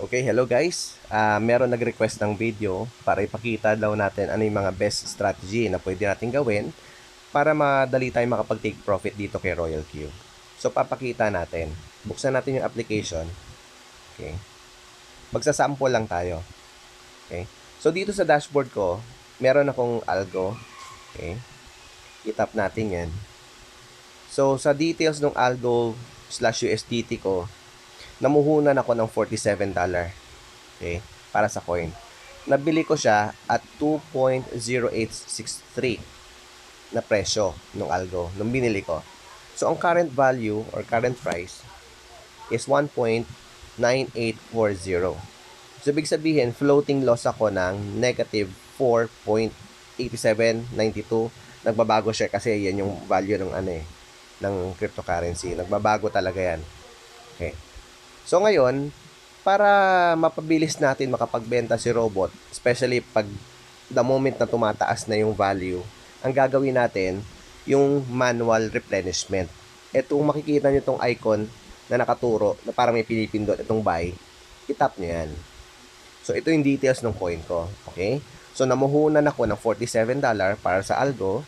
Okay, hello guys. Meron nag-request ng video para ipakita daw natin ano yung mga best strategy na pwede natin gawin para madali tayong makapag-take profit dito kay Royal Q. So, papakita natin. Buksan natin yung application. Okay. Magsasample lang tayo. Okay. So, dito sa dashboard ko, meron akong algo. Okay. I-tap natin yan. So, sa details ng algo / USDT ko, namuhunan ako ng $47. Okay, para sa coin. Nabili ko siya at 2.0863 na presyo ng algo nung binili ko. So, ang current value or current price is 1.9840. So, ibig sabihin, floating loss ako ng negative 4.8792. Nagbabago siya kasi yan yung value ng ng cryptocurrency. Nagbabago talaga yan. Okay. So ngayon, para mapabilis natin makapagbenta si robot, especially pag the moment na tumataas na yung value, ang gagawin natin, yung manual replenishment. Itong makikita nyo itong icon na nakaturo, na parang may pinipindot itong buy, itap nyo yan. So ito yung details ng coin ko. Okay? So namuhunan ako ng $47 para sa algo.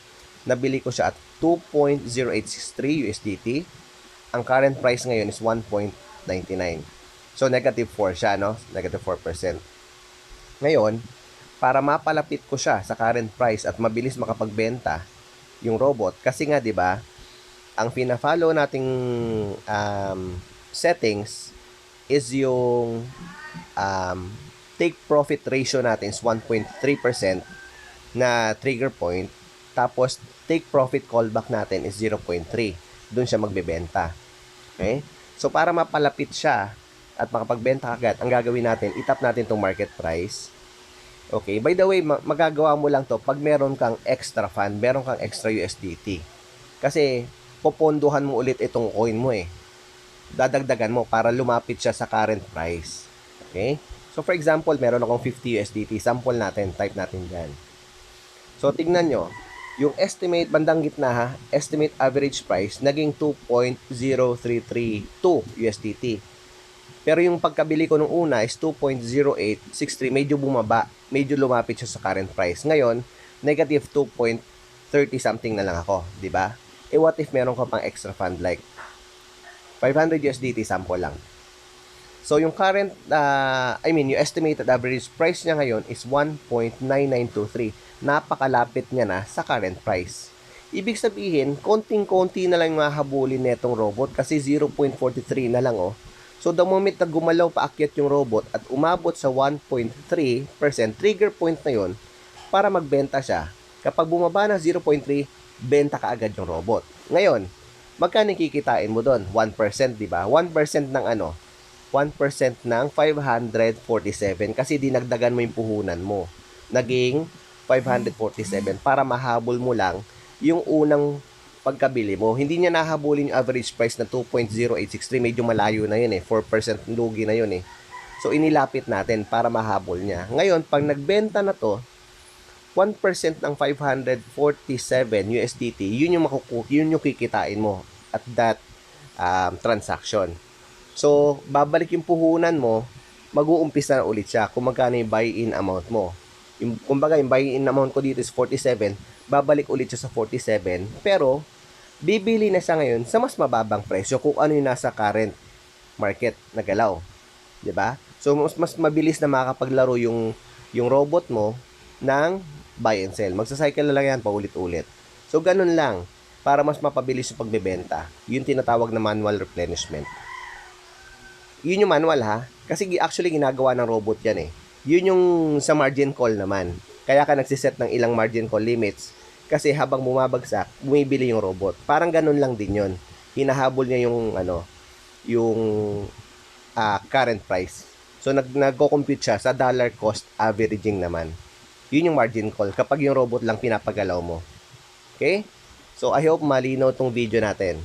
Nabili ko siya at 2.0863 USDT. Ang current price ngayon is 1.99. So, negative 4 siya, no? Negative 4%. Ngayon, para mapalapit ko siya sa current price at mabilis makapagbenta yung robot, kasi nga, di ba, ang pina-follow nating settings is yung take profit ratio natin is 1.3% na trigger point. Tapos, take profit callback natin is 0.3. Doon siya magbebenta. Okay? So, para mapalapit siya at makapagbenta agad, ang gagawin natin, itap natin itong market price. Okay? By the way, magagawa mo lang to pag meron kang extra fund, meron kang extra USDT. Kasi, popondohan mo ulit itong coin mo eh. Dadagdagan mo para lumapit siya sa current price. Okay? So, for example, meron akong 50 USDT. Sample natin. Type natin dyan. So, tignan nyo. Yung estimate, bandang gitna ha, estimate average price, naging 2.0332 USDT. Pero yung pagkabili ko nung una is 2.0863, medyo bumaba, medyo lumapit siya sa current price. Ngayon, negative 2.30 something na lang ako, di ba? Eh what if meron ka pang extra fund like 500 USDT, sample lang. So yung current, yung estimated average price niya ngayon is 1.9923. Napakalapit niya na sa current price. Ibig sabihin, konting-konti na lang mahabulin netong robot kasi 0.43 na lang oh. So the moment na gumalaw paakyat yung robot at umabot sa 1.3%, trigger point na yon para magbenta siya. Kapag bumaba na 0.3, benta ka agad yung robot. Ngayon, magkano kikitain mo doon? 1%, di ba? 1% ng 1% ng 547 kasi dinagdagan mo yung puhunan mo. Naging 547 para mahabol mo lang yung unang pagkabili mo. Hindi niya nahabulin yung average price na 2.0863. Medyo malayo na yun eh. 4% lugi na yun eh. So, inilapit natin para mahabol niya. Ngayon, pag nagbenta na to, 1% ng 547 USDT, yun yung kikitain mo at that transaction. So, babalik yung puhunan mo, mag-uumpisa na ulit siya kung magkano yung buy-in amount mo. Kumbaga, yung buy-in amount ko dito is 47, babalik ulit siya sa 47, pero bibili na siya ngayon sa mas mababang presyo kung ano yung nasa current market na galaw. 'Di ba? So, mas mabilis na makakapaglaro yung robot mo ng buy and sell. Magsa-cycle na lang yan paulit-ulit. So, ganun lang para mas mapabilis yung pagbebenta. Yung tinatawag na manual replenishment. Yun yung manual ha. Kasi actually ginagawa ng robot yan eh. Yun yung sa margin call naman. Kaya ka nagsiset ng ilang margin call limits. Kasi habang bumabagsak, bumibili yung robot. Parang ganun lang din yun. Hinahabol niya yung current price. So nagko-compute siya sa dollar cost averaging naman. Yun yung margin call kapag yung robot lang pinapagalaw mo. Okay? So I hope malinaw tong video natin.